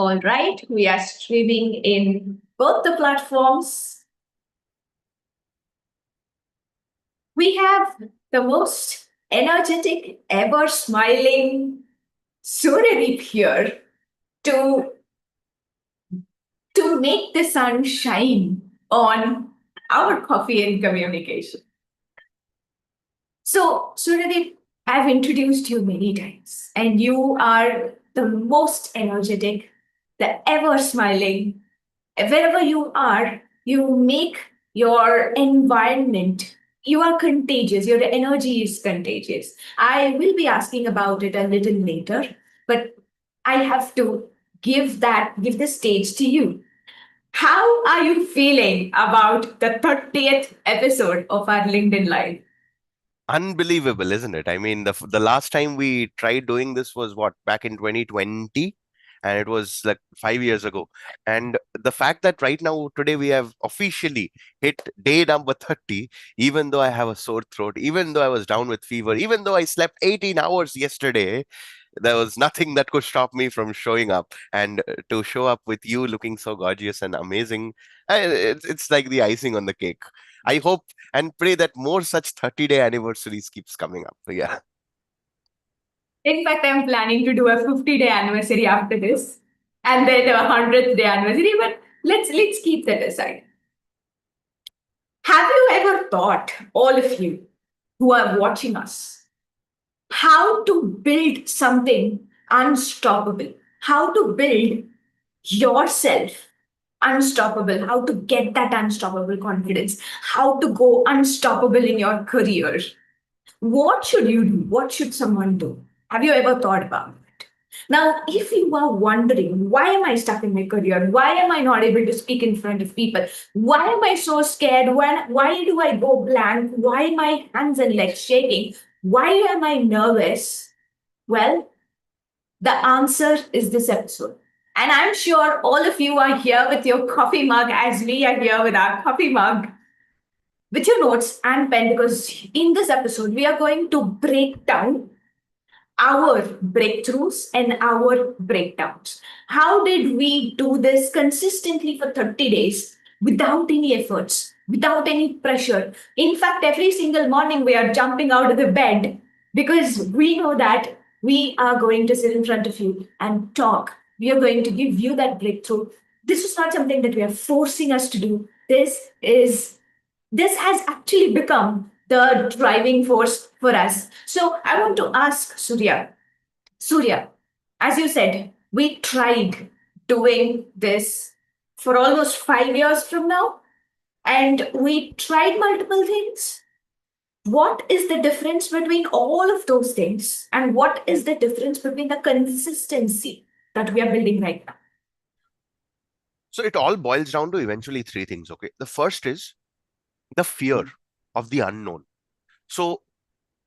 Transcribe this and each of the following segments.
All right, we are streaming in both the platforms. We have the most energetic, ever smiling Suryadeep here to, to make the sun shine on our coffee and communication. So, Suryadeep, I've introduced you many times, and you are the most energetic, the ever smiling. Wherever you are, you make your environment, you are contagious, your energy is contagious. I will be asking about it a little later, but I have to give the stage to you. How are you feeling about the 30th episode of our LinkedIn Live? Unbelievable, isn't it? I mean, the last time we tried doing this was what, back in 2020, and it was like 5 years ago. And the fact that right now, today, we have officially hit day number 30, even though I have a sore throat, even though I was down with fever, even though I slept 18 hours yesterday, there was nothing that could stop me from showing up. And to show up with you looking so gorgeous and amazing, it's like the icing on the cake. I hope and pray that more such 30-day anniversaries keeps coming up. So, yeah. In fact, I'm planning to do a 50-day anniversary after this, and then a 100th day anniversary, but let's keep that aside. Have you ever thought, all of you who are watching us, how to build something unstoppable? How to build yourself unstoppable? How to get that unstoppable confidence? How to go unstoppable in your career? What should you do? What should someone do? Have you ever thought about it? Now, if you are wondering, why am I stuck in my career? Why am I not able to speak in front of people? Why am I so scared? Why do I go blank? Why are my hands and legs shaking? Why am I nervous? Well, the answer is this episode. And I'm sure all of you are here with your coffee mug as we are here with our coffee mug with your notes and pen, because in this episode we are going to break down our breakthroughs and our breakdowns. How did we do this consistently for 30 days without any efforts, without any pressure? In fact, every single morning we are jumping out of the bed because we know that we are going to sit in front of you and talk. We are going to give you that breakthrough. This is not something that we are forcing us to do. This has actually become the driving force for us. So I want to ask Surya. Surya, as you said, we tried doing this for almost 5 years from now, and we tried multiple things. What is the difference between all of those things, and what is the difference between the consistency that we are building right now? So it all boils down to eventually three things. Okay. The first is the fear of the unknown. So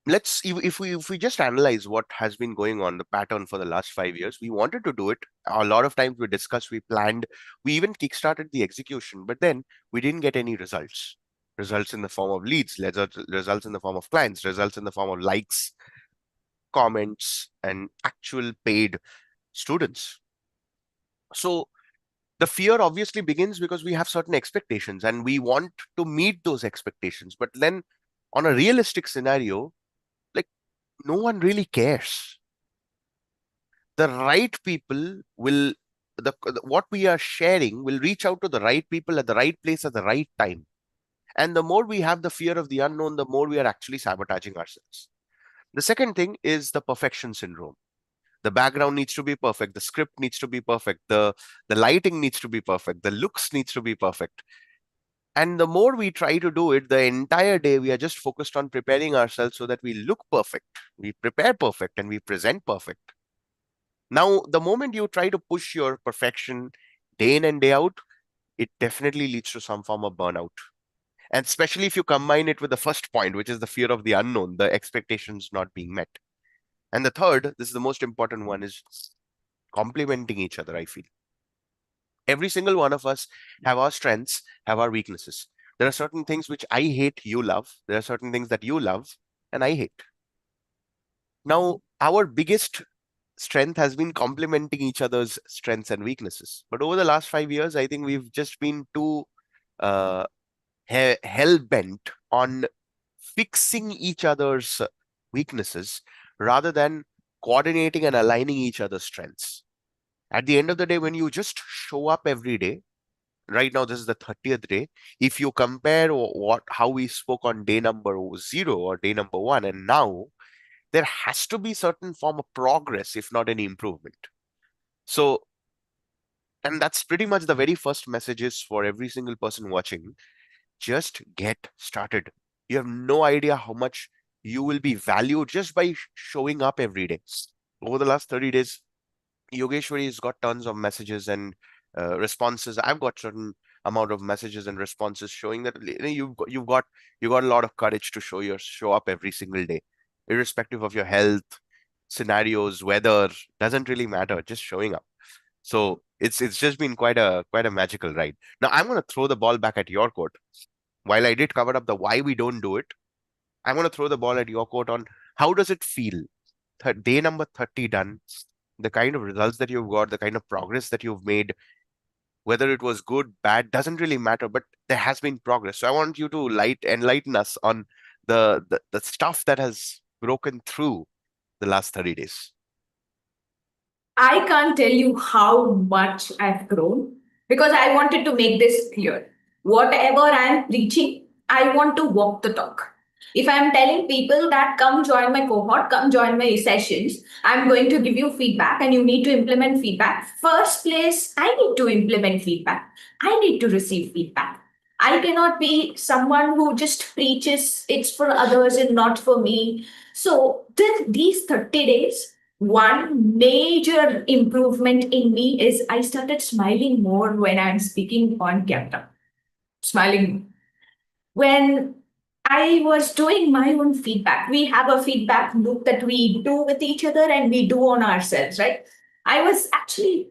let's if we just analyze what has been going on, the pattern for the last 5 years. We wanted to do it a lot of times. We discussed, we planned, we even kickstarted the execution, but then we didn't get any results in the form of leads, results in the form of clients, results in the form of likes, comments, and actual paid students. So the fear obviously begins because we have certain expectations and we want to meet those expectations, but then on a realistic scenario, like, no one really cares. The right people will, what we are sharing will reach out to the right people at the right place at the right time. And the more we have the fear of the unknown, the more we are actually sabotaging ourselves. The second thing is the perfection syndrome. The background needs to be perfect, the script needs to be perfect, the lighting needs to be perfect, the looks needs to be perfect. And the more we try to do it, the entire day we are just focused on preparing ourselves so that we look perfect, we prepare perfect, and we present perfect. Now, the moment you try to push your perfection day in and day out, it definitely leads to some form of burnout. And especially if you combine it with the first point, which is the fear of the unknown, the expectations not being met. And the third, this is the most important one, is complementing each other, I feel. Every single one of us have our strengths, have our weaknesses. There are certain things which I hate, you love. There are certain things that you love and I hate. Now, our biggest strength has been complementing each other's strengths and weaknesses. But over the last 5 years, I think we've just been too uh, hell bent on fixing each other's weaknesses rather than coordinating and aligning each other's strengths. At the end of the day, when you just show up every day, right now this is the 30th day. If you compare what how we spoke on day number 0 or day number 1 and now, there has to be certain form of progress, if not any improvement. So, and that's pretty much the very first messages for every single person watching. Just get started. You have no idea how much you will be valued just by showing up every day. Over the last 30 days, Yogeshwari has got tons of messages and responses. I've got certain amount of messages and responses showing that you've got a lot of courage to show up every single day, irrespective of your health, scenarios, weather, doesn't really matter. Just showing up. So it's just been quite a magical ride. Now I'm going to throw the ball back at your court. While I did cover up the why we don't do it, I'm going to throw the ball at your court on how does it feel? Day number 30 done, the kind of results that you've got, the kind of progress that you've made, whether it was good, bad, doesn't really matter, but there has been progress. So I want you to enlighten us on the stuff that has broken through the last 30 days. I can't tell you how much I've grown because I wanted to make this clear. Whatever I'm preaching, I want to walk the talk. If I'm telling people that come join my cohort, come join my sessions, I'm going to give you feedback and you need to implement feedback. First place, I need to implement feedback. I need to receive feedback. I cannot be someone who just preaches it's for others and not for me. So, these 30 days, one major improvement in me is I started smiling more when I'm speaking on camera. Smiling. When I was doing my own feedback, we have a feedback loop that we do with each other and we do on ourselves, right? I was actually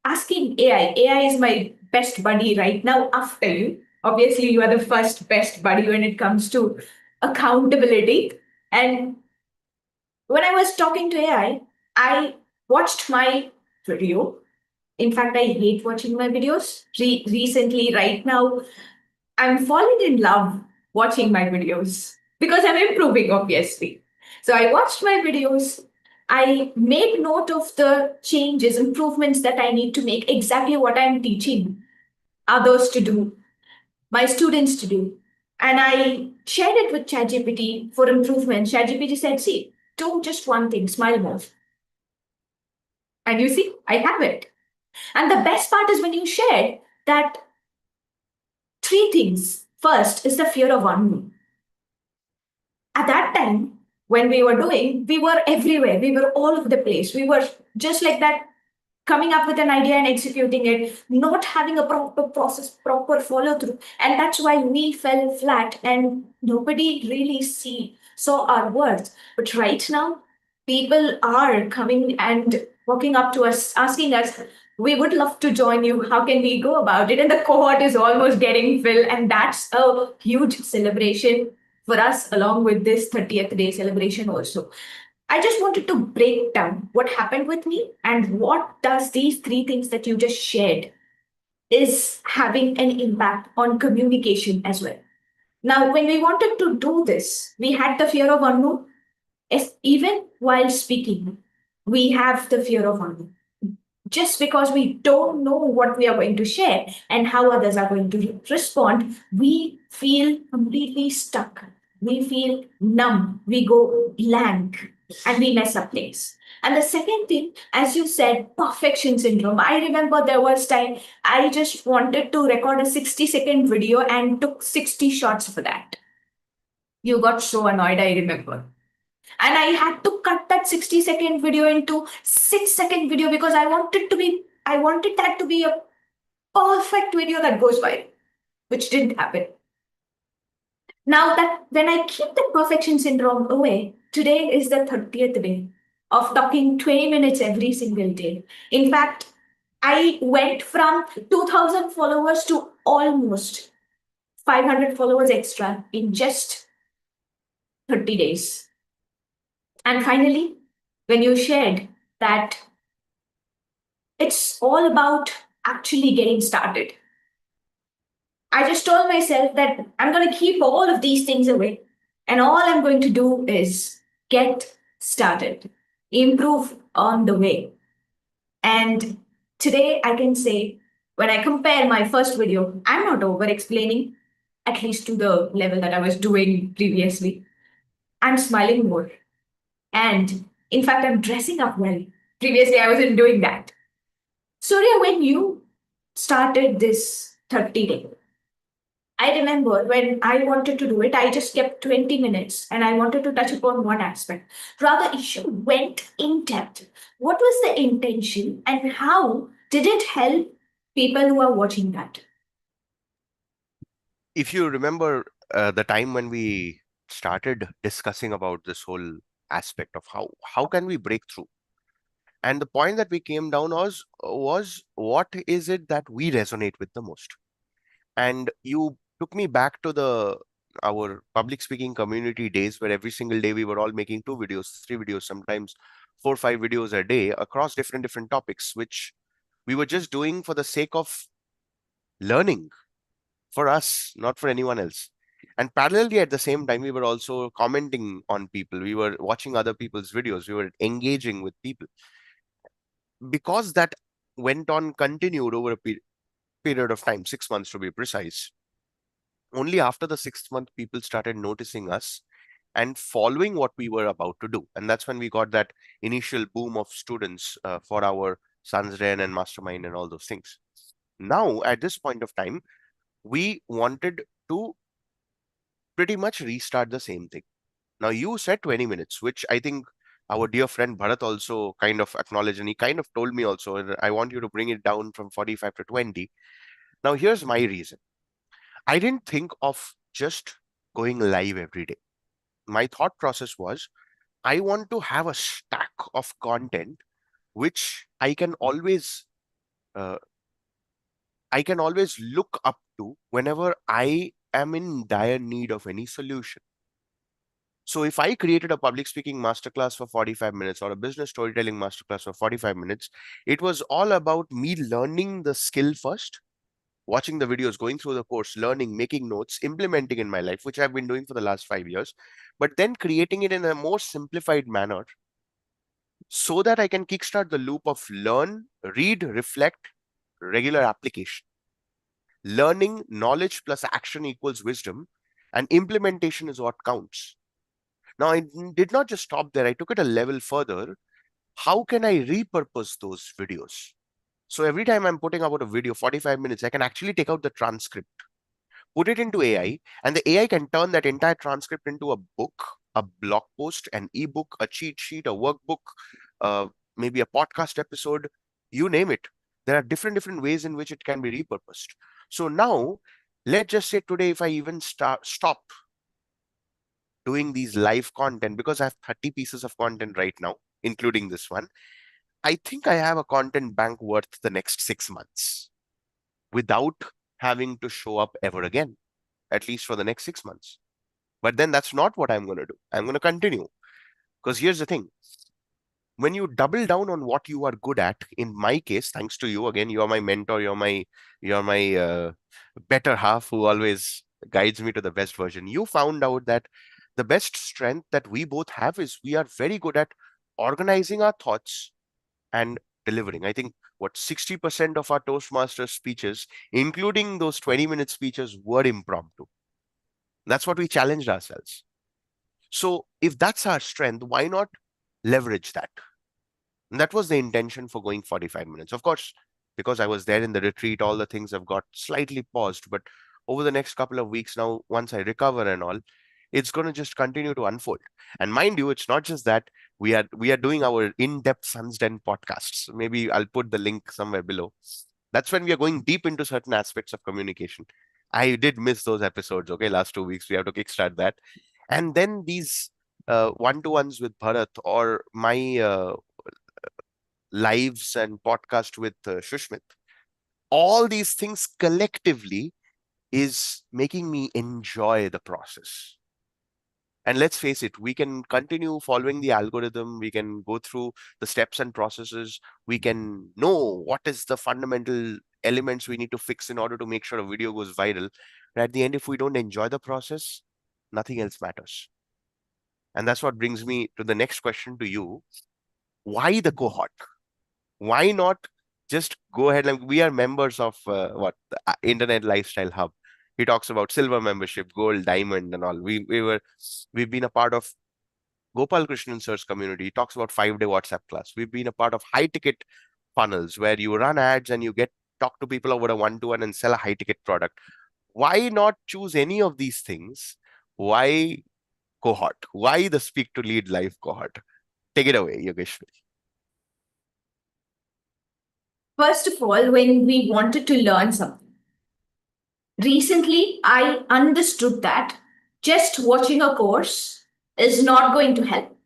asking AI. AI is my best buddy right now after you. Obviously, you are the first best buddy when it comes to accountability. And when I was talking to AI, I watched my video. In fact, I hate watching my videos. Recently, right now, I'm falling in love watching my videos because I'm improving, obviously. So I watched my videos. I made note of the changes, improvements that I need to make, exactly what I'm teaching others to do, my students to do. And I shared it with ChatGPT for improvement. ChatGPT said, see, do just one thing, smile more. And you see, I have it. And the best part is when you shared that three things. First is the fear of unknown. At that time, when we were doing, we were everywhere. We were all over the place. We were just like that, coming up with an idea and executing it, not having a proper process, proper follow through. And that's why we fell flat and nobody really saw our worth. But right now, people are coming and walking up to us, asking us, we would love to join you. How can we go about it? And the cohort is almost getting filled. And that's a huge celebration for us, along with this 30th day celebration also. I just wanted to break down what happened with me and what does these three things that you just shared is having an impact on communication as well. Now, when we wanted to do this, we had the fear of unknown. Even while speaking, we have the fear of unknown just because we don't know what we are going to share and how others are going to respond, we feel completely stuck. We feel numb. We go blank and we mess up things. And the second thing, as you said, perfection syndrome. I remember there was time I just wanted to record a 60-second video and took 60 shots for that. You got so annoyed, I remember. And I had to cut that 60-second video into 6-second video because I wanted that to be a perfect video that goes viral, which didn't happen. Now that when I keep the perfection syndrome away, today is the 30th day of talking 20 minutes every single day. In fact, I went from 2,000 followers to almost 500 followers extra in just 30 days. And finally, when you shared that it's all about actually getting started. I just told myself that I'm going to keep all of these things away, and all I'm going to do is get started, improve on the way. And today I can say, when I compare my first video, I'm not over explaining, at least to the level that I was doing previously. I'm smiling more. And in fact, I'm dressing up well. Previously, I wasn't doing that. Surya, when you started this 30 day, I remember when I wanted to do it, I just kept 20 minutes and I wanted to touch upon one aspect. Rather, you went in depth. What was the intention and how did it help people who are watching that? If you remember the time when we started discussing about this whole aspect of how can we break through, and the point that we came down was what is it that we resonate with the most. And you took me back to the our public speaking community days, where every single day we were all making 2 videos, 3 videos, sometimes 4 or 5 videos a day across different topics, which we were just doing for the sake of learning, for us, not for anyone else. And parallelly, at the same time, we were also commenting on people. We were watching other people's videos. We were engaging with people. Because that went on, continued over a period of time, 6 months to be precise. Only after the 6th month, people started noticing us and following what we were about to do. And that's when we got that initial boom of students for our Sunsren and Mastermind and all those things. Now, at this point of time, we wanted to pretty much restart the same thing. Now, you said 20 minutes, which I think our dear friend Bharat also kind of acknowledged, and he kind of told me also, I want you to bring it down from 45 to 20. Now, here's my reason. I didn't think of just going live every day. My thought process was, I want to have a stack of content which uh, I can always look up to whenever I am in dire need of any solution. So if I created a public speaking masterclass for 45 minutes or a business storytelling masterclass for 45 minutes, it was all about me learning the skill first, watching the videos, going through the course, learning, making notes, implementing in my life, which I've been doing for the last 5 years, but then creating it in a more simplified manner so that I can kickstart the loop of learn, read, reflect, regular application. Learning, knowledge plus action equals wisdom, and implementation is what counts. Now, I did not just stop there, I took it a level further. How can I repurpose those videos? So every time I'm putting out a video, 45 minutes, I can actually take out the transcript, put it into AI, and the AI can turn that entire transcript into a book, a blog post, an ebook, a cheat sheet, a workbook, uh, maybe a podcast episode, you name it. There are different ways in which it can be repurposed. So now, let's just say today, if I even stop doing these live content, because I have 30 pieces of content right now, including this one, I think I have a content bank worth the next 6 months without having to show up ever again, at least for the next 6 months. But then that's not what I'm going to do. I'm going to continue. Because here's the thing, when you double down on what you are good at, in my case, thanks to you again, you're my mentor, you're my better half who always guides me to the best version. You found out that the best strength that we both have is we are very good at organizing our thoughts and delivering. I think what 60% of our Toastmasters speeches, including those 20-minute speeches, were impromptu. That's what we challenged ourselves. So if that's our strength, why not leverage that? And that was the intention for going 45 minutes. Of course, because I was there in the retreat, all the things have got slightly paused. But over the next couple of weeks now, once I recover and all, it's going to just continue to unfold. And mind you, it's not just that we are doing our in-depth Sun's Den podcasts. Maybe I'll put the link somewhere below. That's when we are going deep into certain aspects of communication. I did miss those episodes. Okay, last 2 weeks we have to kickstart that, and then these one-to-ones with Bharat, or my lives and podcast with Shushmit. All these things collectively is making me enjoy the process. And let's face it, we can continue following the algorithm, we can go through the steps and processes, we can know what is the fundamental elements we need to fix in order to make sure a video goes viral. But at the end, if we don't enjoy the process, nothing else matters. And that's what brings me to the next question to you. Why the cohort? Why not just go ahead, and we are members of the Internet Lifestyle Hub. He talks about silver membership, gold, diamond, and all. We've been a part of Gopal Krishnan sir's community. He talks about 5-day WhatsApp class. We've been a part of high ticket funnels where you run ads and you get talk to people over a one-to-one and sell a high ticket product. Why not choose any of these things? Why cohort? Why the Speak to Lead Live cohort? Take it away, Yogeshwari. First of all, when we wanted to learn something, recently I understood that just watching a course is not going to help.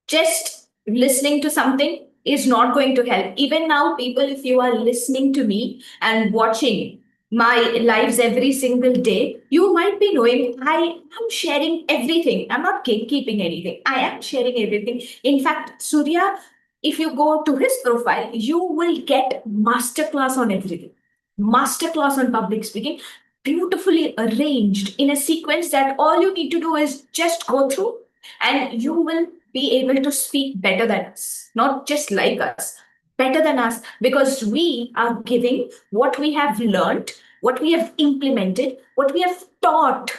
Just listening to something is not going to help. Even now, people, if you are listening to me and watching my lives every single day, you might be knowing I am sharing everything. I'm not gatekeeping anything. I am sharing everything. In fact, Surya, if you go to his profile, you will get masterclass on everything. Masterclass on public speaking, beautifully arranged in a sequence that all you need to do is just go through, and you will be able to speak better than us, not just like us, better than us, because we are giving what we have learned, what we have implemented, what we have taught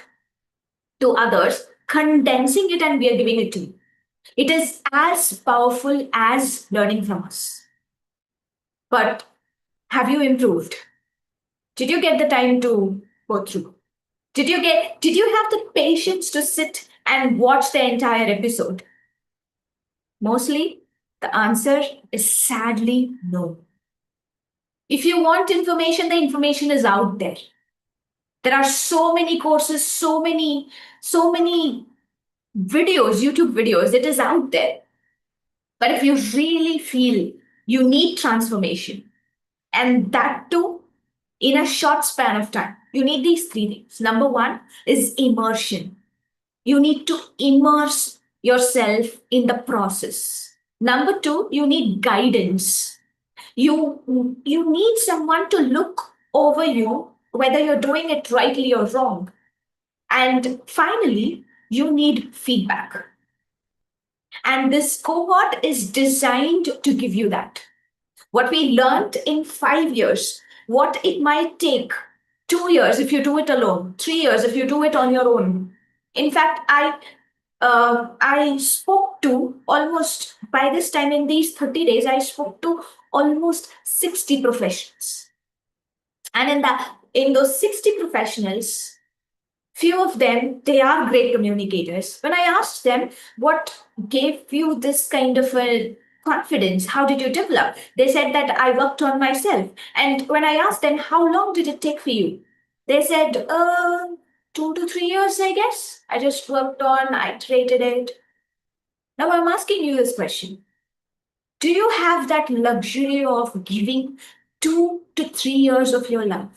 to others, condensing it, and we are giving it to you. It is as powerful as learning from us. But have you improved? Did you get the time to go through? Did you have the patience to sit and watch the entire episode? Mostly, the answer is sadly no. If you want information, the information is out there. There are so many courses, so many videos, YouTube videos, it is out there. But if you really feel you need transformation, and that too in a short span of time, you need these three things. Number one is immersion. You need to immerse yourself in the process. Number two, you need guidance. You need someone to look over you whether you're doing it rightly or wrong. And finally, you need feedback. And this cohort is designed to give you that. What we learned in 5 years, what it might take 2 years if you do it alone, 3 years if you do it on your own. In fact, I spoke to almost, by this time in these 30 days, I spoke to almost 60 professionals. And in those 60 professionals, few of them, they are great communicators. When I asked them what gave you this kind of a confidence, how did you develop? They said that I worked on myself. And when I asked them, how long did it take for you? They said, 2 to 3 years, I guess. I just worked on, I iterated it. Now I'm asking you this question. Do you have that luxury of giving 2 to 3 years of your life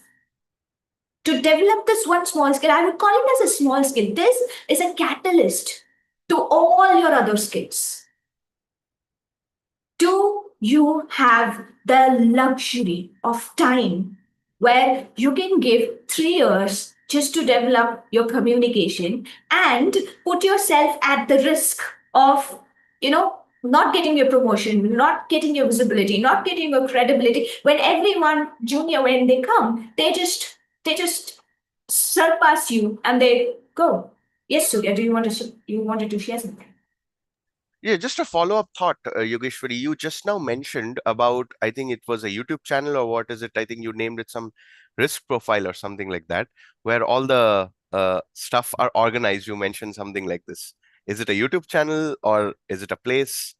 to develop this one small skill? I would call it as a small skill. This is a catalyst to all your other skills. Do you have the luxury of time where you can give 3 years just to develop your communication and put yourself at the risk of, not getting your promotion, not getting your visibility, not getting your credibility, when everyone junior, when they come, they just surpass you and they go. Yes, Surya, you wanted to share something? Yeah, just a follow-up thought, Yogeshwari. You just now mentioned about, I think it was a YouTube channel or what is it? I think you named it some risk profile or something like that, where all the stuff are organized. You mentioned something like this. Is it a YouTube channel or is it a place?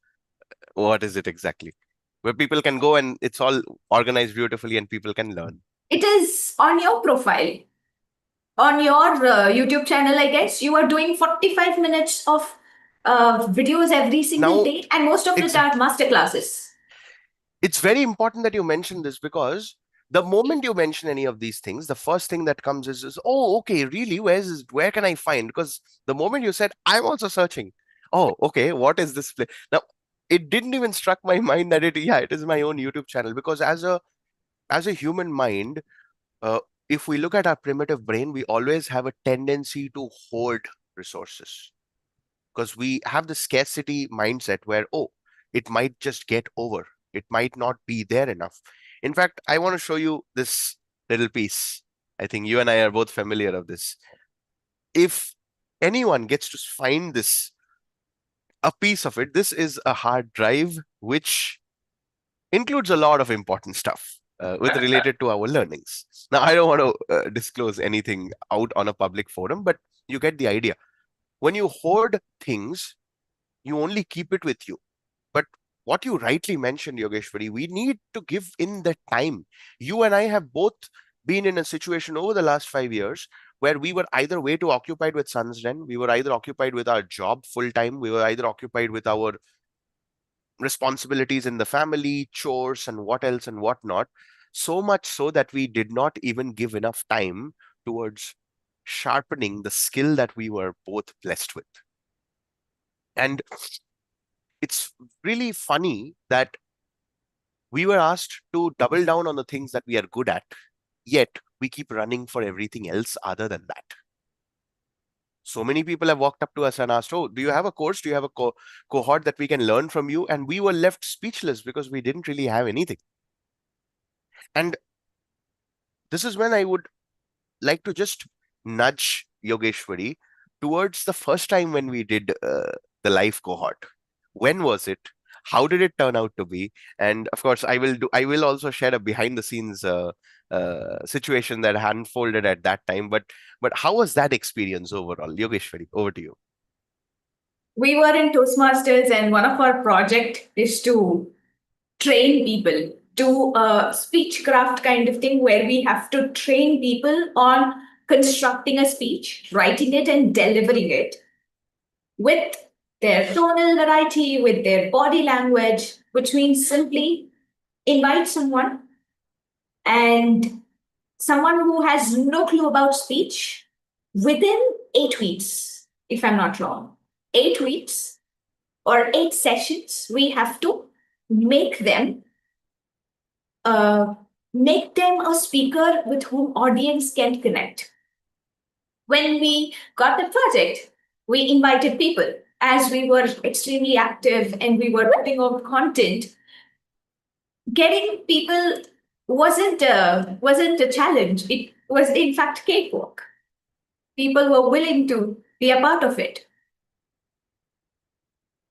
What is it exactly? Where people can go and it's all organized beautifully and people can learn. It is on your profile, on your YouTube channel, I guess. You are doing 45 minutes of videos every single Now, day, and most of it it's are master classes. it's very important that you mention this because The moment you mention any of these things, the first thing that comes is oh, okay, really? Where can I find? Because the moment you said, I'm also searching. Oh, okay, what is this place? Now, it didn't even struck my mind that it is my own YouTube channel. Because as a human mind, uh, if we look at our primitive brain, we always have a tendency to hoard resources because we have the scarcity mindset where, oh, it might just get over. It might not be there enough. In fact, I want to show you this little piece. I think you and I are both familiar of this. If anyone gets to find this, a piece of it, this is a hard drive which includes a lot of important stuff with related to our learnings. Now, I don't want to disclose anything out on a public forum, but you get the idea. When you hoard things, you only keep it with you. But what you rightly mentioned, Yogeshwari, we need to give in the time. You and I have both been in a situation over the last 5 years where we were either way too occupied with Sun's Den, we were either occupied with our job full time, we were either occupied with our responsibilities in the family, chores, and what else and what not. So much so that we did not even give enough time towards sharpening the skill that we were both blessed with. And it's really funny that we were asked to double down on the things that we are good at, yet we keep running for everything else other than that. So many people have walked up to us and asked, oh, do you have a course? Do you have a cohort that we can learn from you? And we were left speechless because we didn't really have anything. And this is when I would like to just nudge Yogeshwari towards the first time when we did the live cohort. When was it? How did it turn out to be? And of course, I will also share a behind the scenes situation that unfolded at that time. But how was that experience overall, Yogeshwari? Over to you. We were in Toastmasters, and one of our project is to train people, do a speech craft kind of thing where we have to train people on constructing a speech, writing it and delivering it with their tonal variety, with their body language, which means simply invite someone, and someone who has no clue about speech within 8 weeks, if I'm not wrong, 8 weeks or 8 sessions, we have to make them uh, make them a speaker with whom audience can connect. When we got the project, we invited people. As we were extremely active and we were putting out content, getting people wasn't a challenge. It was in fact cakewalk. People were willing to be a part of it.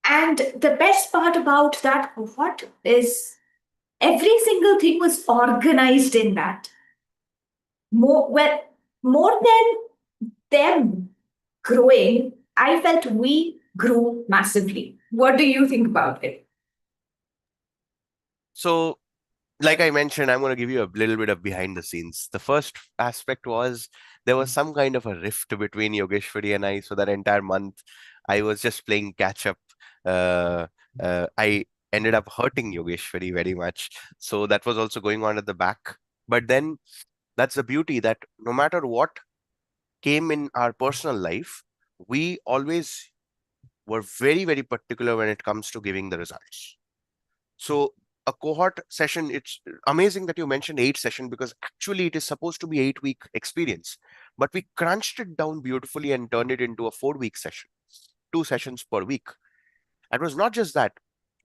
And the best part about that cohort is every single thing was organized in that. More than them growing, I felt we grew massively. What do you think about it? So, like I mentioned, I'm going to give you a little bit of behind the scenes. The first aspect was there was some kind of a rift between Yogeshwari and I. So that entire month, I was just playing catch up. Uh, I ended up hurting Yogeshwari very much. So that was also going on at the back. But then that's the beauty that no matter what came in our personal life, we always were very, very particular when it comes to giving the results. So a cohort session, it's amazing that you mentioned 8 session because actually it is supposed to be 8 week experience, but we crunched it down beautifully and turned it into a 4 week session, 2 sessions per week. It was not just that,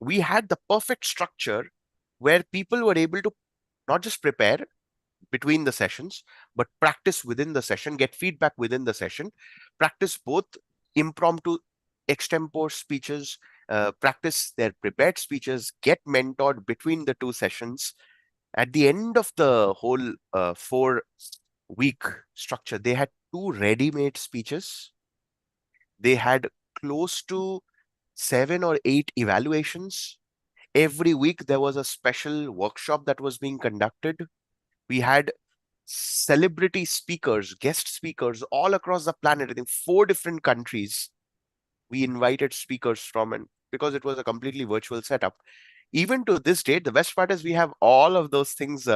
we had the perfect structure where people were able to not just prepare between the sessions, but practice within the session, get feedback within the session, practice both impromptu extempore speeches, practice their prepared speeches, get mentored between the 2 sessions. At the end of the whole 4 week structure, they had 2 ready-made speeches. They had close to 7 or 8 evaluations. Every week, there was a special workshop that was being conducted. We had celebrity speakers, guest speakers all across the planet. I think 4 different countries we invited speakers from, and because it was a completely virtual setup. Even to this date, the best part is we have all of those things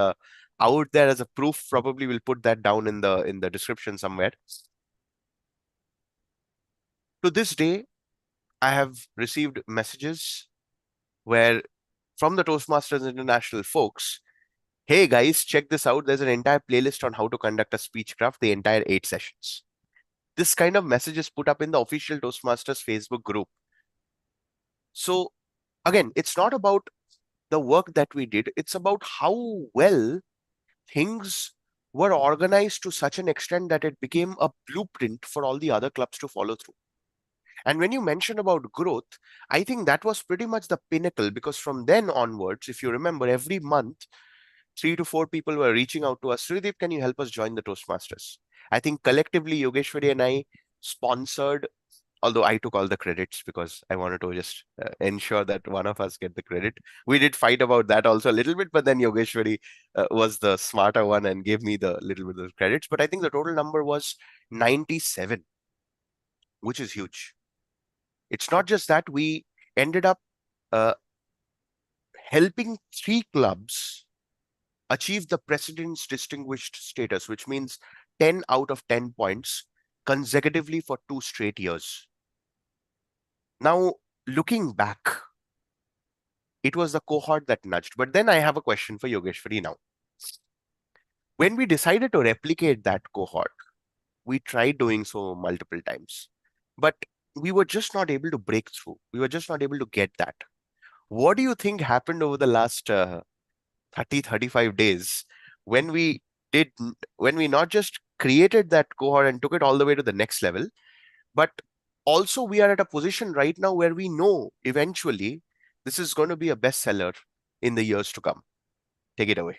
out there as a proof. Probably we'll put that down in the description somewhere. To this day, I have received messages where from the Toastmasters International folks, hey guys, check this out. There's an entire playlist on how to conduct a speech craft, the entire 8 sessions. This kind of message is put up in the official Toastmasters Facebook group. So again, it's not about the work that we did, it's about how well things were organized to such an extent that it became a blueprint for all the other clubs to follow through. And when you mention about growth, I think that was pretty much the pinnacle, because from then onwards, if you remember, every month 3 to 4 people were reaching out to us. Srideep, can you help us join the Toastmasters? I think collectively, Yogeshwari and I sponsored, although I took all the credits because I wanted to just ensure that one of us get the credit. We did fight about that also a little bit, but then Yogeshwari was the smarter one and gave me the little bit of credits. But I think the total number was 97, which is huge. It's not just that we ended up uh, helping 3 clubs achieve the President's Distinguished status, which means 10 out of 10 points consecutively for 2 straight years. Now, looking back, it was the cohort that nudged. But then I have a question for Yogeshwari now. When we decided to replicate that cohort, we tried doing so multiple times, but we were just not able to break through. We were just not able to get that. What do you think happened over the last 30, 35 days when we did, when we not just created that cohort and took it all the way to the next level, but also we are at a position right now where we know eventually this is going to be a bestseller in the years to come. Take it away.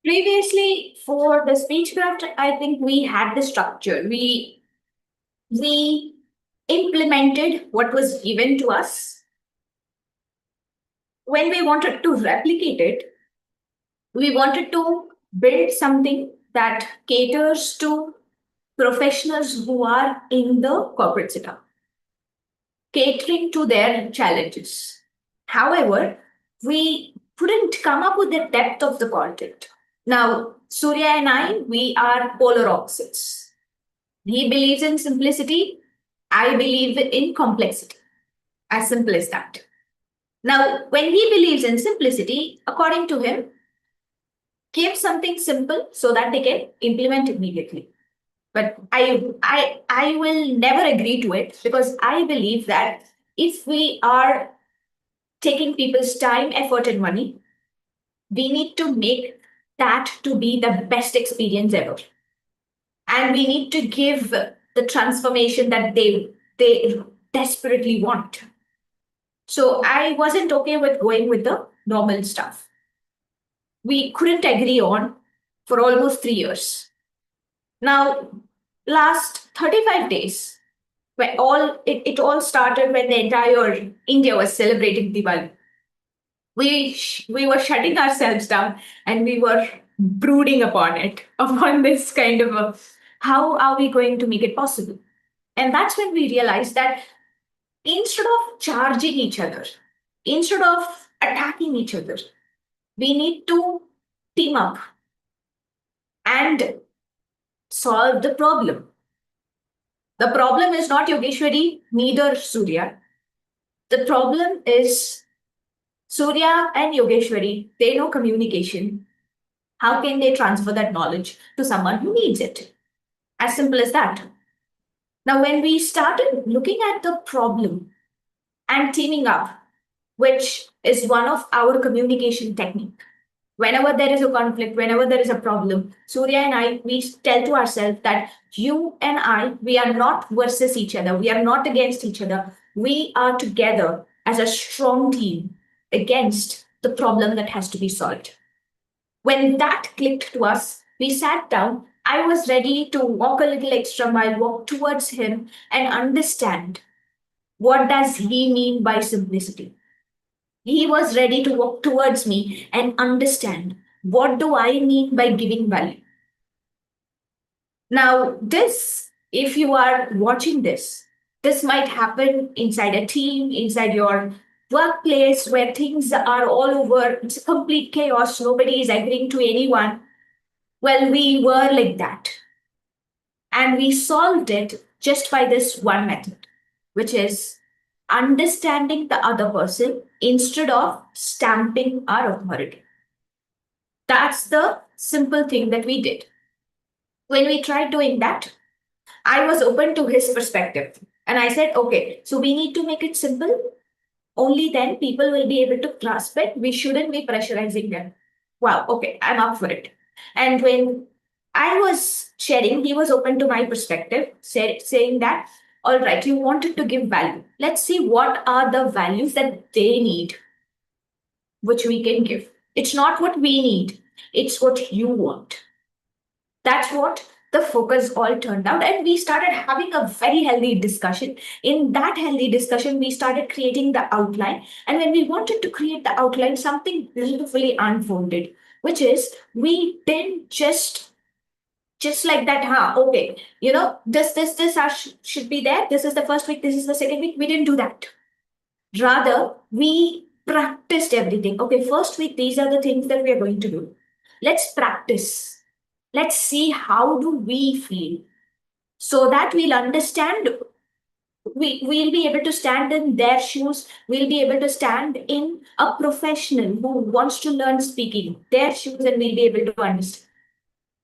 Previously, for the speechcraft, I think we had the structure. We implemented what was given to us. When we wanted to replicate it, we wanted to build something that caters to professionals who are in the corporate setup, catering to their challenges. However, we couldn't come up with the depth of the content. Now, Surya and I, we are polar opposites. He believes in simplicity. I believe in complexity. As simple as that. Now, when he believes in simplicity, according to him, give something simple so that they can implement immediately. But I will never agree to it, because I believe that if we are taking people's time, effort, and money, we need to make that to be the best experience ever. And we need to give the transformation that they desperately want. So I wasn't okay with going with the normal stuff. We couldn't agree on for almost 3 years. Now, last 35 days, where it all started when the entire India was celebrating Diwali. We were shutting ourselves down, and we were brooding upon it, upon this kind of a, how are we going to make it possible? And that's when we realized that instead of charging each other, instead of attacking each other, we need to team up and solve the problem. The problem is not Yogeshwari, neither Surya. The problem is Surya and Yogeshwari, they know communication. How can they transfer that knowledge to someone who needs it? As simple as that. Now, when we started looking at the problem and teaming up, which is one of our communication technique, whenever there is a conflict, whenever there is a problem, Surya and I, we tell to ourselves that you and I, we are not versus each other. We are not against each other. We are together as a strong team against the problem that has to be solved. When that clicked to us, we sat down. I was ready to walk a little extra mile, walk towards him and understand what does he mean by simplicity. He was ready to walk towards me and understand what do I mean by giving value. Now, this, if you are watching this, this might happen inside a team, inside your workplace where things are all over, it's a complete chaos, nobody is agreeing to anyone. Well, we were like that. And we solved it just by this one method, which is understanding the other person instead of stamping our authority. That's the simple thing that we did. When we tried doing that, I was open to his perspective. And I said, okay, so we need to make it simple. Only then people will be able to grasp it. We shouldn't be pressurizing them. Wow, okay, I'm up for it. And when I was sharing, he was open to my perspective, saying that, all right, you wanted to give value. Let's see what are the values that they need, which we can give. It's not what we need, it's what you want. That's what the focus all turned out. And we started having a very healthy discussion. In that healthy discussion, we started creating the outline. And when we wanted to create the outline, something beautifully unfolded, which is we didn't just like that, huh? Okay, should be there. This is the first week, this is the second week. We didn't do that. Rather, we practiced everything. Okay, first week, these are the things that we are going to do. Let's practice. Let's see how do we feel so that we'll understand. We'll be able to stand in their shoes. We'll be able to stand in a professional who wants to learn speaking, their shoes, and we'll be able to understand.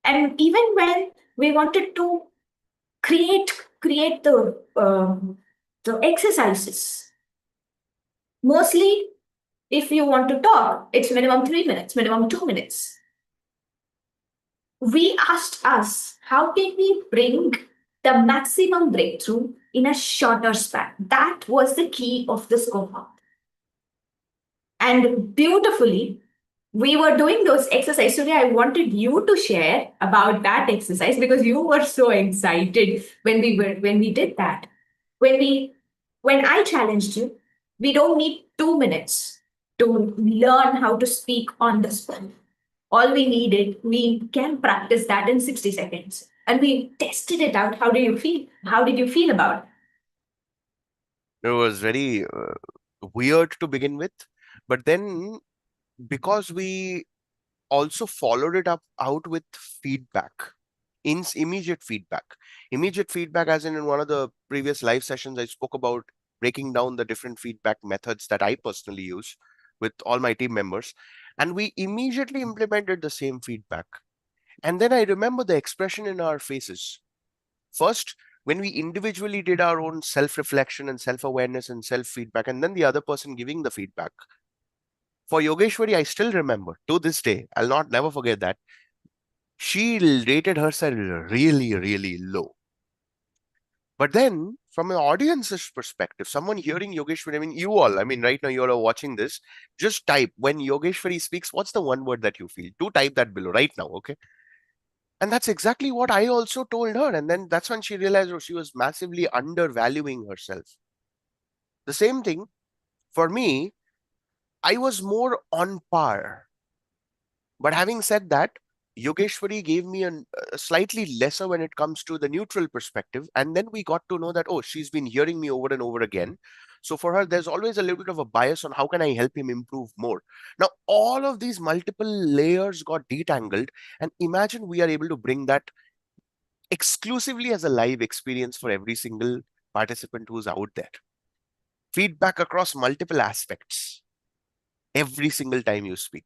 And even when we wanted to create create the exercises, mostly if you want to talk, it's minimum 3 minutes, minimum 2 minutes. We asked us, how can we bring the maximum breakthrough in a shorter span? That was the key of the scope. And beautifully, we were doing those exercises. Today, I wanted you to share about that exercise because you were so excited when we did that. When we when I challenged you, we don't need 2 minutes to learn how to speak on the spot. All we needed, we can practice that in 60 seconds. And we tested it out. How do you feel? How did you feel about It was very weird to begin with, but then because we also followed it up out with feedback, immediate feedback. Immediate feedback, as in one of the previous live sessions, I spoke about breaking down the different feedback methods that I personally use with all my team members. And we immediately implemented the same feedback. And then I remember the expression in our faces. First, when we individually did our own self reflection and self awareness and self feedback, and then the other person giving the feedback. For Yogeshwari, I still remember to this day, I'll not never forget that. She rated herself really, really low. But then, from an audience's perspective, someone hearing Yogeshwari, I mean, you all, I mean, right now you're all watching this, just type when Yogeshwari speaks, what's the one word that you feel? Do type that below right now, okay? And that's exactly what I also told her. And then that's when she realized, oh, she was massively undervaluing herself. The same thing for me, I was more on par. But having said that, Yogeshwari gave me a slightly lesser when it comes to the neutral perspective. And then we got to know that, oh, she's been hearing me over and over again. So for her, there's always a little bit of a bias on how can I help him improve more. Now, all of these multiple layers got detangled. And imagine we are able to bring that exclusively as a live experience for every single participant who's out there. Feedback across multiple aspects every single time you speak.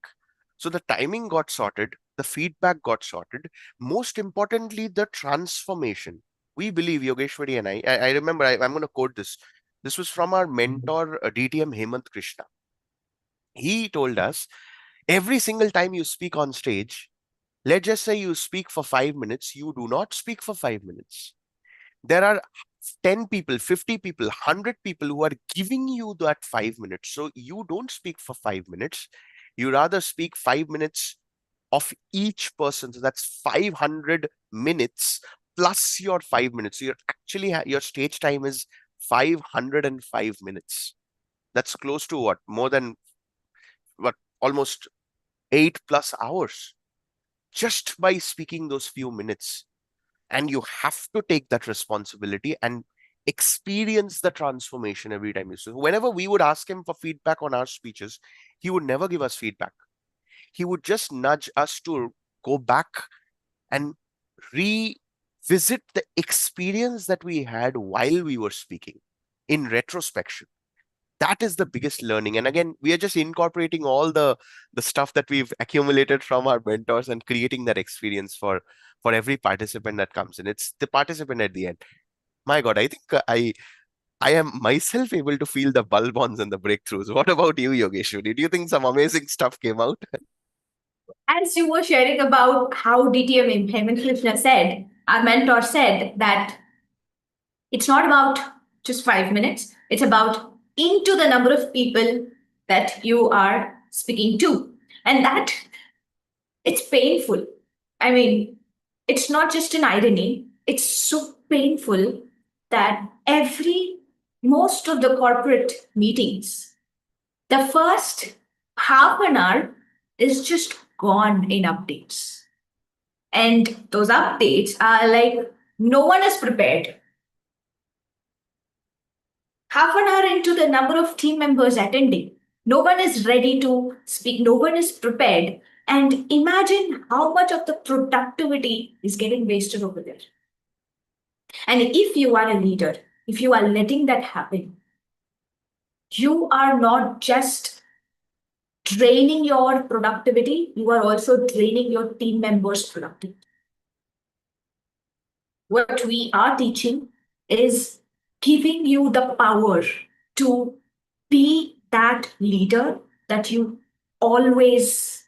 So the timing got sorted, the feedback got sorted. Most importantly, the transformation. We believe, Yogeshwari and I remember, I'm going to quote this. This was from our mentor, DTM Hemant Krishna. He told us every single time you speak on stage, let's just say you speak for 5 minutes, you do not speak for 5 minutes. There are 10 people, 50 people, 100 people who are giving you that 5 minutes. So you don't speak for 5 minutes. You rather speak 5 minutes of each person. So that's 500 minutes plus your 5 minutes. So you're actually, your stage time is 505 minutes. That's close to what? More than what? Almost 8+ hours just by speaking those few minutes. And you have to take that responsibility and experience the transformation every time you speak. Whenever we would ask him for feedback on our speeches, he would never give us feedback. He would just nudge us to go back and revisit the experience that we had while we were speaking in retrospection. That is the biggest learning. And again, we are just incorporating all the stuff that we've accumulated from our mentors and creating that experience for every participant that comes in. It's the participant at the end. My God, I think I am myself able to feel the bulb ons and the breakthroughs. What about you, Yogeshwar? Did you think some amazing stuff came out? As you were sharing about how DTM Hemant Krishna said, our mentor said that it's not about just 5 minutes, it's about into the number of people that you are speaking to. And that it's painful. I mean, it's not just an irony, it's so painful that most of the corporate meetings, the first half an hour is just gone in updates. And those updates are like no one is prepared. Half an hour into the number of team members attending, no one is ready to speak, no one is prepared. And imagine how much of the productivity is getting wasted over there. And if you are a leader, if you are letting that happen, you are not just draining your productivity, you are also draining your team members' productivity. What we are teaching is giving you the power to be that leader that you always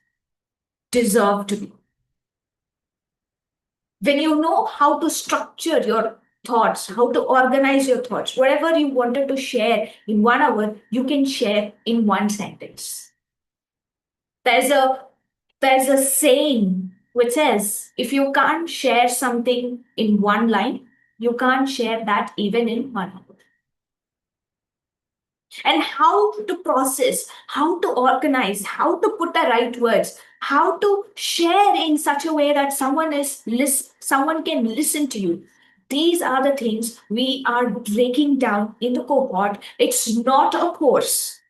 deserve to be. When you know how to structure your thoughts, how to organize your thoughts, whatever you wanted to share in 1 hour, you can share in one sentence. There's a there's a saying which says if you can't share something in one line, you can't share that even in 1 hour. And how to process, how to organize, how to put the right words, how to share in such a way that someone can listen to you. These are the things we are breaking down in the cohort. It's not a course.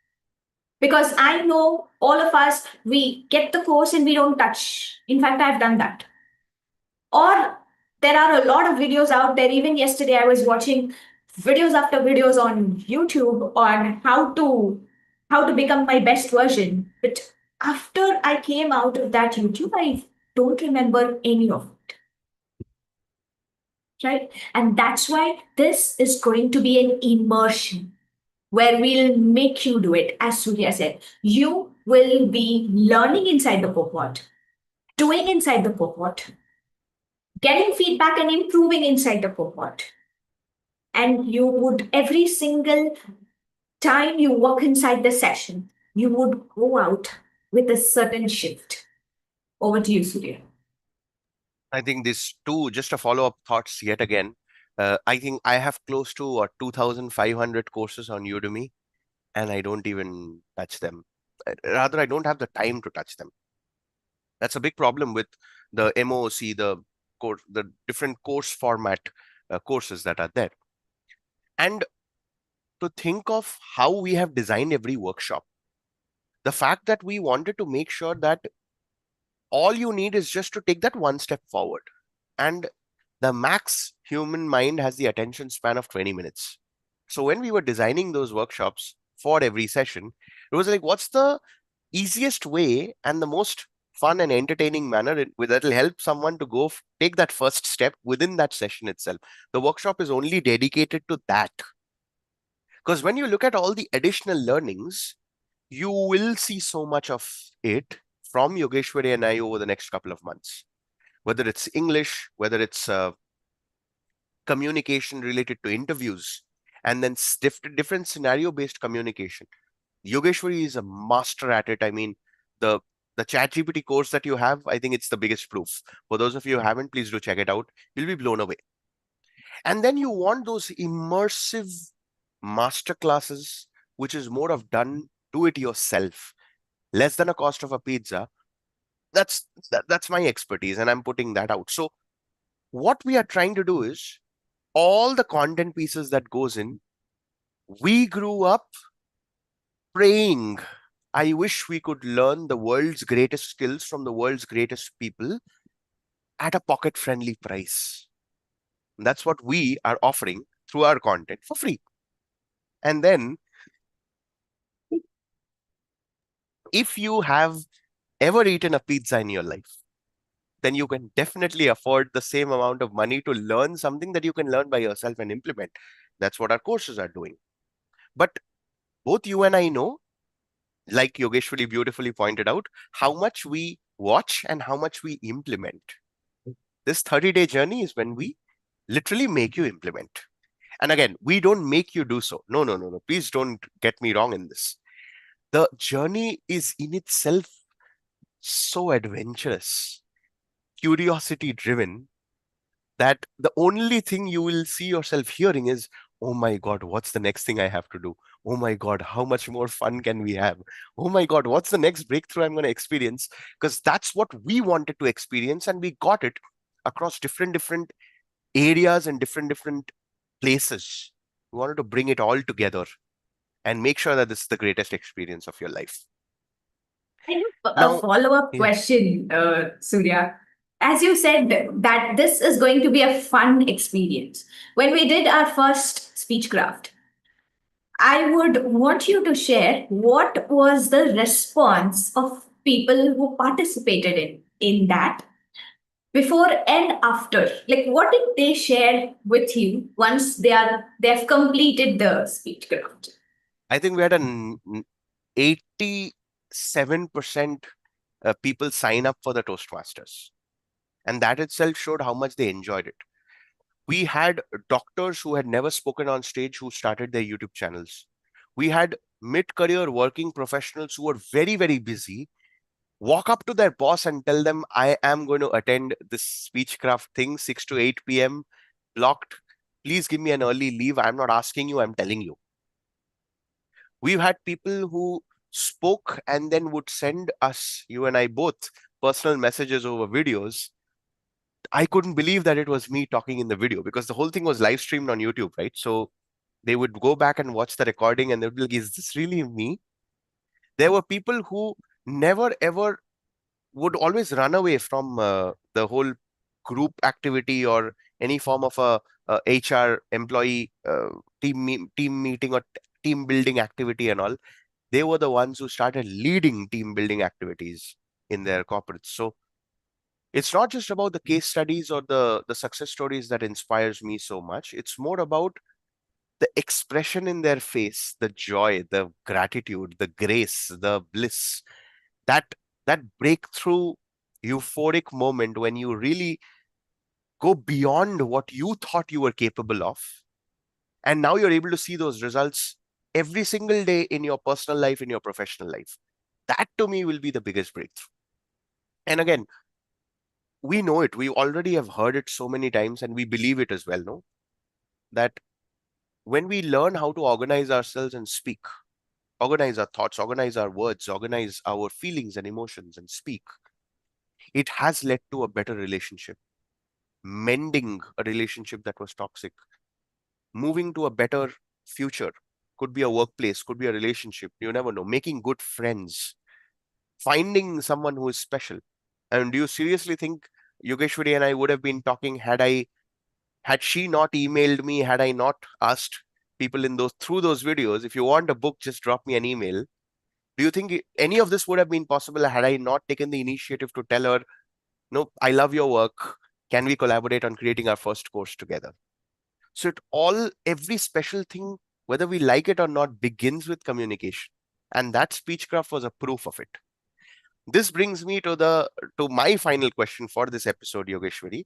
Because I know all of us, we get the course and we don't touch. In fact, I've done that. Or there are a lot of videos out there. Even yesterday, I was watching videos after videos on YouTube on how to become my best version. But after I came out of that YouTube, I don't remember any of it. Right? And that's why this is going to be an immersion where we'll make you do it. As Surya said, you will be learning inside the cohort, doing inside the cohort, getting feedback and improving inside the cohort. And you would, every single time you walk inside the session, you would go out with a certain shift. Over to you, Surya. I think this too, just a follow-up thoughts yet again. I think I have close to what 2,500 courses on Udemy, and I don't even touch them. Rather, I don't have the time to touch them. That's a big problem with the MOOC, the different course format courses that are there. And to think of how we have designed every workshop, the fact that we wanted to make sure that all you need is just to take that one step forward. And the max human mind has the attention span of 20 minutes. So when we were designing those workshops for every session, it was like, what's the easiest way and the most fun and entertaining manner that will help someone to take that first step within that session itself? The workshop is only dedicated to that. Because when you look at all the additional learnings, you will see so much of it from Yogeshwari and I over the next couple of months. Whether it's English, whether it's communication related to interviews, and then different scenario based communication. Yogeshwari is a master at it. I mean, the the ChatGPT course that you have, I think it's the biggest proof. For those of you who haven't, please do check it out. You'll be blown away. And then you want those immersive master classes, which is more of do it yourself, less than a cost of a pizza. That's my expertise, and I'm putting that out. So what we are trying to do is all the content pieces that goes in. We grew up praying, I wish we could learn the world's greatest skills from the world's greatest people at a pocket friendly price. That's what we are offering through our content for free. And then, if you have ever eaten a pizza in your life, then you can definitely afford the same amount of money to learn something that you can learn by yourself and implement. That's what our courses are doing. But both you and I know, like Yogeshwari beautifully pointed out, how much we watch and how much we implement. This 30-day journey is when we literally make you implement. And again, we don't make you do so. No, no, no, no. Please don't get me wrong in this. The journey is in itself so adventurous, curiosity driven, that the only thing you will see yourself hearing is, oh my God, what's the next thing I have to do? Oh my God, how much more fun can we have? Oh my God, what's the next breakthrough I'm going to experience? Because that's what we wanted to experience, and we got it across different areas and different places. We wanted to bring it all together and make sure that this is the greatest experience of your life. I have a Now, follow-up yeah, question, Surya. As you said that this is going to be a fun experience. When we did our first speechcraft, I would want you to share what was the response of people who participated in that before and after. Like what did they share with you once they've completed the speechcraft? I think we had an 87% people sign up for the Toastmasters. And that itself showed how much they enjoyed it. We had doctors who had never spoken on stage who started their YouTube channels. We had mid-career working professionals who were very busy walk up to their boss and tell them, I am going to attend this speechcraft thing 6 to 8 p.m. blocked. Please give me an early leave. I'm not asking you, I'm telling you. We've had people who spoke and then would send us, you and I both, personal messages over videos. I couldn't believe that it was me talking in the video because the whole thing was live streamed on YouTube, right? So they would go back and watch the recording and they'd be like, is this really me? There were people who never ever would always run away from the whole group activity or any form of a HR employee team meeting or team building activity and all. They were the ones who started leading team building activities in their corporates. So it's not just about the case studies or the success stories that inspires me so much. It's more about the expression in their face, the joy, the gratitude, the grace, the bliss, that that breakthrough euphoric moment when you really go beyond what you thought you were capable of, and now you're able to see those results every single day in your personal life, in your professional life. That to me will be the biggest breakthrough. And again, we know it, we already have heard it so many times and we believe it as well, no, that when we learn how to organize ourselves and speak, organize our thoughts, organize our words, organize our feelings and emotions and speak, it has led to a better relationship, mending a relationship that was toxic, moving to a better future. Could be a workplace, could be a relationship, you never know, making good friends, finding someone who is special. And do you seriously think Yogeshwari and I would have been talking had she not emailed me, had I not asked people in those through those videos, if you want a book, just drop me an email? Do you think any of this would have been possible had I not taken the initiative to tell her, no, I love your work. Can we collaborate on creating our first course together? So every special thing, whether we like it or not, begins with communication. And that speechcraft was a proof of it. This brings me to my final question for this episode, Yogeshwari.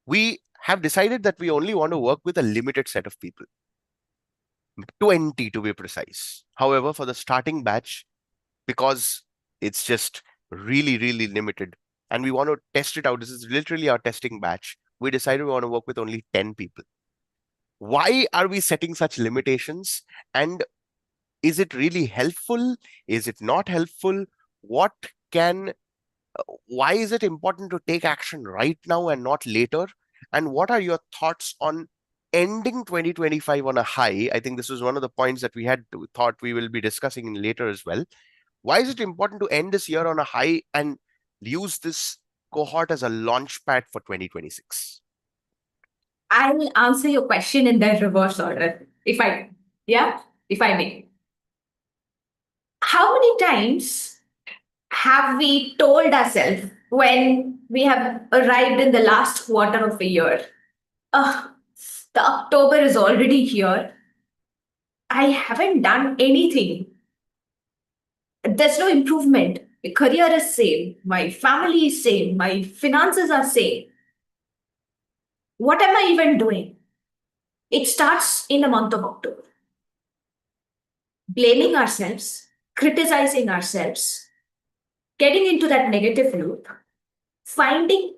We have decided that we only want to work with a limited set of people, 20 to be precise. However, for the starting batch, because it's just really limited and we want to test it out, this is literally our testing batch, we decided we want to work with only 10 people. Why are we setting such limitations? And is it really helpful? Is it not helpful? What can Why is it important to take action right now and not later? And what are your thoughts on ending 2025 on a high, I think this was one of the points that we had thought we will be discussing later as well. Why is it important to end this year on a high and use this cohort as a launch pad for 2026? I will answer your question in the reverse order, yeah, if I may. How many times have we told ourselves when we have arrived in the last quarter of a year, oh, the October is already here. I haven't done anything. There's no improvement. My career is same. My family is same. My finances are same. What am I even doing? It starts in the month of October. Blaming ourselves, criticizing ourselves, getting into that negative loop, finding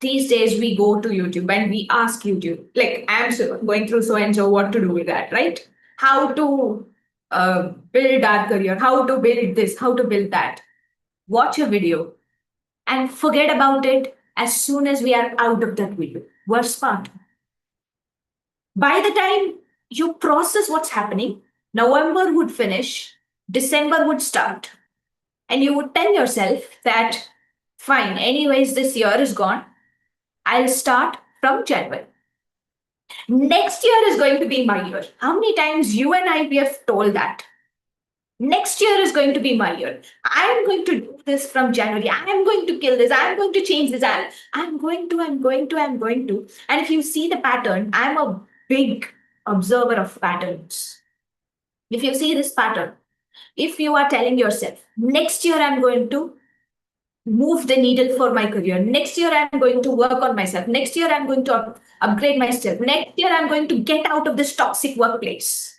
these days we go to YouTube and we ask YouTube, like I'm going through so and so, what to do with that, right? How to build our career, how to build this, how to build that. Watch a video and forget about it as soon as we are out of that video. Worst part. By the time you process what's happening, November would finish, December would start, and you would tell yourself that, fine, anyways, this year is gone. I'll start from January. Next year is going to be my year. How many times you and I we have told that? Next year is going to be my year. I'm going to do this from January. I'm going to kill this. I'm going to change this. I'm going to, I'm going to, I'm going to. And if you see the pattern, I'm a big observer of patterns. If you see this pattern, if you are telling yourself, next year I'm going to move the needle for my career. Next year, I'm going to work on myself. Next year, I'm going to upgrade myself. Next year, I'm going to get out of this toxic workplace.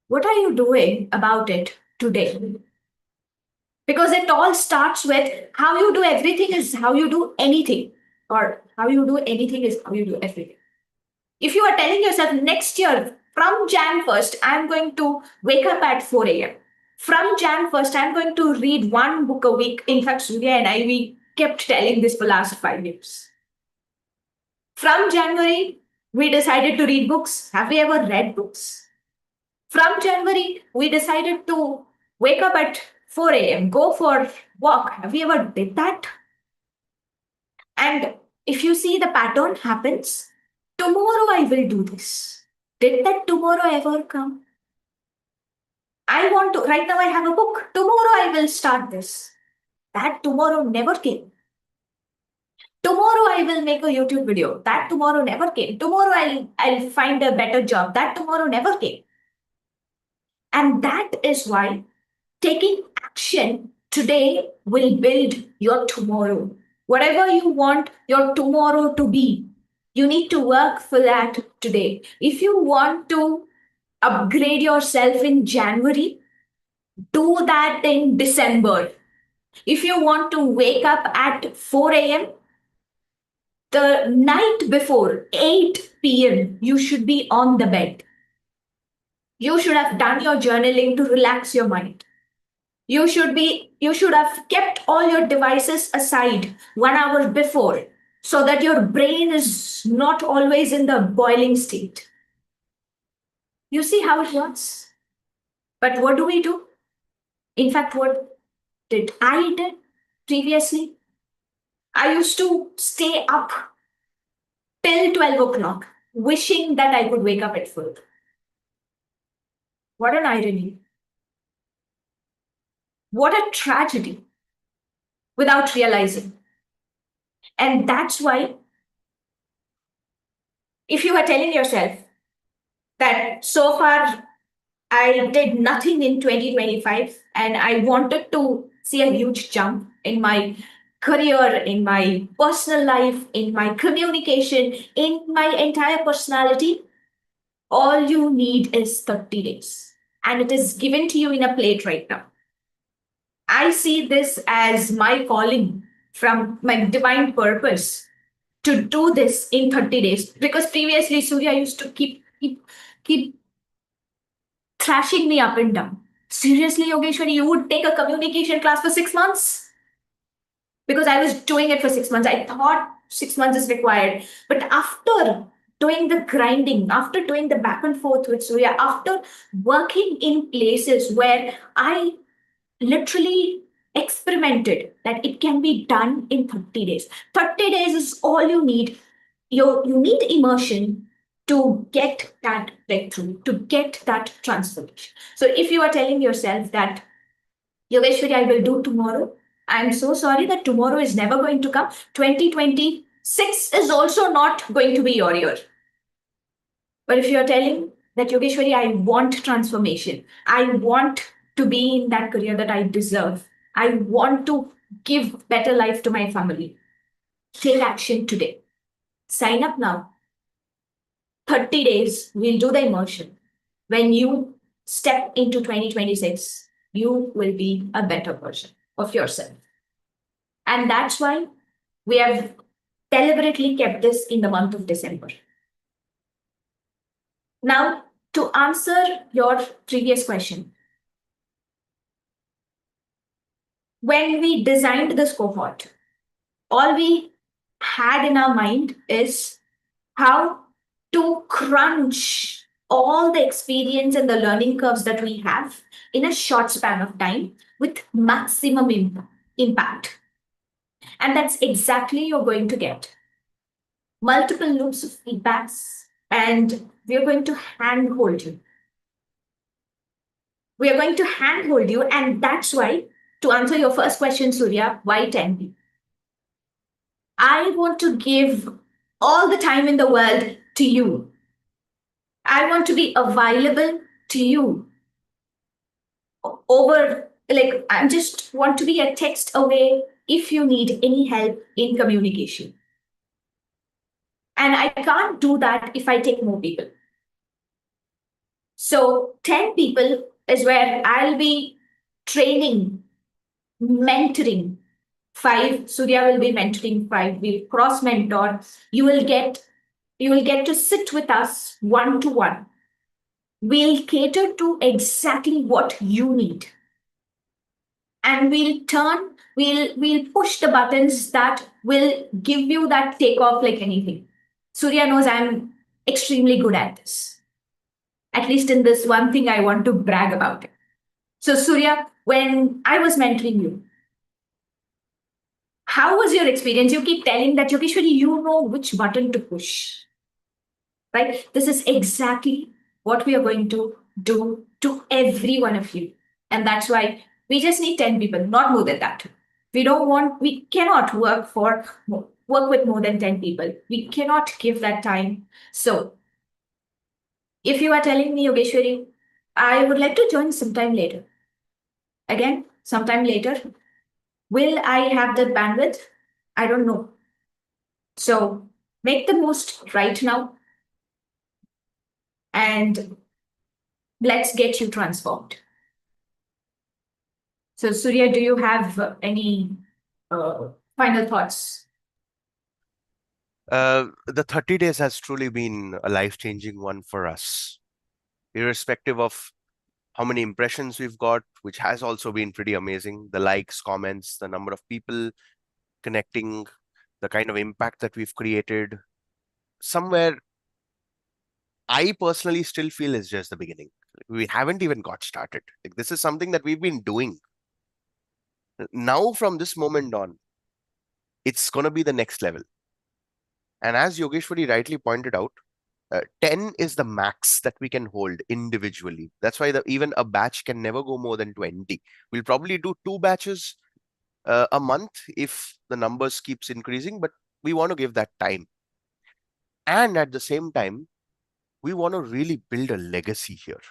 What are you doing about it today? Because it all starts with how you do everything is how you do anything, or how you do anything is how you do everything. If you are telling yourself next year, from Jan 1st, I'm going to wake up at 4 a.m. From Jan 1st, I'm going to read one book a week. In fact, Surya and I, we kept telling this for the last 5 years. From January, we decided to read books. Have we ever read books? From January, we decided to wake up at 4 a.m., go for walk. Have we ever did that? And if you see the pattern happens, tomorrow I will do this. Did that tomorrow ever come? I want to, right now I have a book. Tomorrow I will start this. That tomorrow never came. Tomorrow I will make a YouTube video. That tomorrow never came. Tomorrow I'll find a better job. That tomorrow never came. And that is why taking action today will build your tomorrow. Whatever you want your tomorrow to be, you need to work for that today. If you want to upgrade yourself in January, do that in December. If you want to wake up at 4 a.m., the night before 8 p.m., you should be on the bed. You should have done your journaling to relax your mind. You should have kept all your devices aside 1 hour before so that your brain is not always in the boiling state. You see how it works? But what do we do? In fact, what did I did previously? I used to stay up till 12 o'clock, wishing that I could wake up at 4. What an irony. What a tragedy without realizing. And that's why, if you are telling yourself that so far I did nothing in 2025 and I wanted to see a huge jump in my career, in my personal life, in my communication, in my entire personality, all you need is 30 days. And it is given to you in a plate right now. I see this as my calling from my divine purpose to do this in 30 days. Because previously Surya used to keep thrashing me up and down. Seriously, Yogeshwari, you would take a communication class for 6 months? Because I was doing it for 6 months. I thought 6 months is required. But after doing the grinding, after doing the back and forth with Surya, after working in places where I literally experimented that it can be done in 30 days. 30 days is all you need. You need immersion to get that breakthrough, to get that transformation. So if you are telling yourself that, Yogeshwari, I will do tomorrow, I'm so sorry that tomorrow is never going to come. 2026 is also not going to be your year. But if you're telling that, Yogeshwari, I want transformation, I want to be in that career that I deserve, I want to give better life to my family, take action today. Sign up now. 30 days, we'll do the immersion. When you step into 2026, you will be a better version of yourself. And that's why we have deliberately kept this in the month of December. Now, to answer your previous question, when we designed this cohort, all we had in our mind is how to crunch all the experience and the learning curves that we have in a short span of time with maximum impact. And that's exactly you're going to get. Multiple loops of feedbacks, and we're going to handhold you. We are going to handhold you, and that's why, to answer your first question, Surya, why 10 people? I want to give all the time in the world to you. I want to be available to you over, like, I just want to be a text away if you need any help in communication. And I can't do that if I take more people. So 10 people is where I'll be training, mentoring. 5, Surya will be mentoring 5. We'll cross mentor. You will get to sit with us one to one. We'll cater to exactly what you need. And we'll push the buttons that will give you that takeoff like anything. Surya knows I'm extremely good at this. At least in this one thing, I want to brag about it. So, Surya, when I was mentoring you, how was your experience? You keep telling that, Yogeshwari, you know which button to push, right? This is exactly what we are going to do to every one of you. And that's why we just need 10 people, not more than that. We cannot work with more than 10 people. We cannot give that time. So if you are telling me, Yogeshwari, I would like to join sometime later. Again, sometime later, will I have the bandwidth? I don't know. So make the most right now and let's get you transformed. So, Surya, do you have any final thoughts? The 30 days has truly been a life-changing one for us, irrespective of how many impressions we've got, which has also been pretty amazing. The likes, comments, the number of people connecting, the kind of impact that we've created. Somewhere, I personally still feel is just the beginning. We haven't even got started. Like, this is something that we've been doing. Now, from this moment on, it's going to be the next level. And as Yogeshwari rightly pointed out, 10 is the max that we can hold individually. That's why even a batch can never go more than 20. We'll probably do 2 batches a month if the numbers keeps increasing, but we want to give that time. And at the same time, we want to really build a legacy here.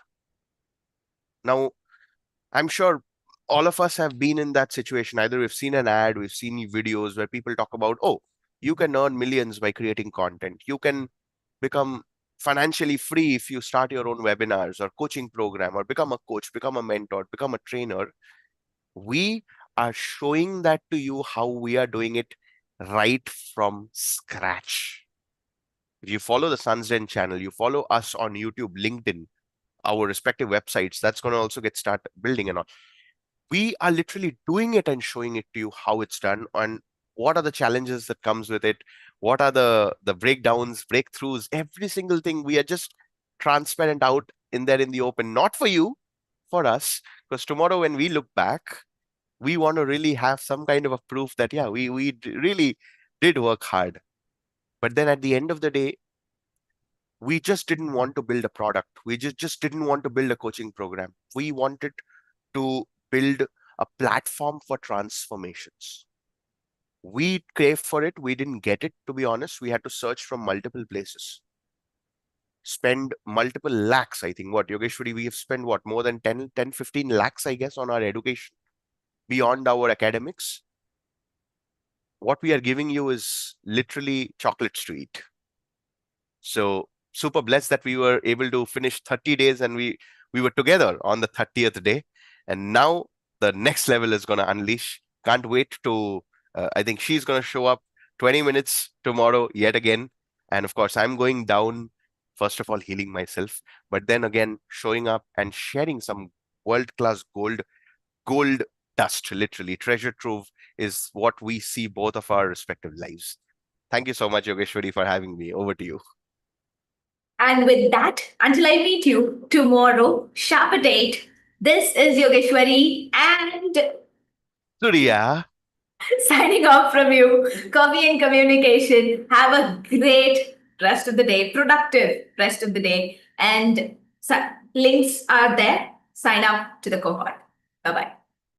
Now, I'm sure all of us have been in that situation. Either we've seen an ad, we've seen videos where people talk about, oh, you can earn millions by creating content. You can become financially free if you start your own webinars or coaching program or become a coach, become a mentor, become a trainer. We are showing that to you how we are doing it right from scratch. If you follow the Sun's Den channel, you follow us on YouTube, LinkedIn, our respective websites, that's going to also get started building and all. We are literally doing it and showing it to you how it's done. And what are the challenges that comes with it, what are the breakdowns, breakthroughs, every single thing. We are just transparent out in there in the open, not for you, for us, because tomorrow when we look back, we want to really have some kind of a proof that yeah, really did work hard. But then at the end of the day, we just didn't want to build a product. We just didn't want to build a coaching program. We wanted to build a platform for transformations. We craved for it. We didn't get it, to be honest. We had to search from multiple places, spend multiple lakhs. I think what, Yogeshwari, we have spent what, more than 15 lakhs, I guess, on our education beyond our academics. What we are giving you is literally chocolates to eat. So super blessed that we were able to finish 30 days and we were together on the 30th day. And now the next level is going to unleash. Can't wait to, I think she's going to show up 20 minutes tomorrow yet again. And of course, I'm going down, first of all, healing myself, but then again, showing up and sharing some world-class gold dust, literally treasure trove is what we see both of our respective lives. Thank you so much, Yogeshwari, for having me. Over to you. And with that, until I meet you tomorrow, sharp a date. This is Yogeshwari and Surya. signing off from you. Coffee and communication. Have a great rest of the day, productive rest of the day. And links are there. Sign up to the cohort. Bye bye.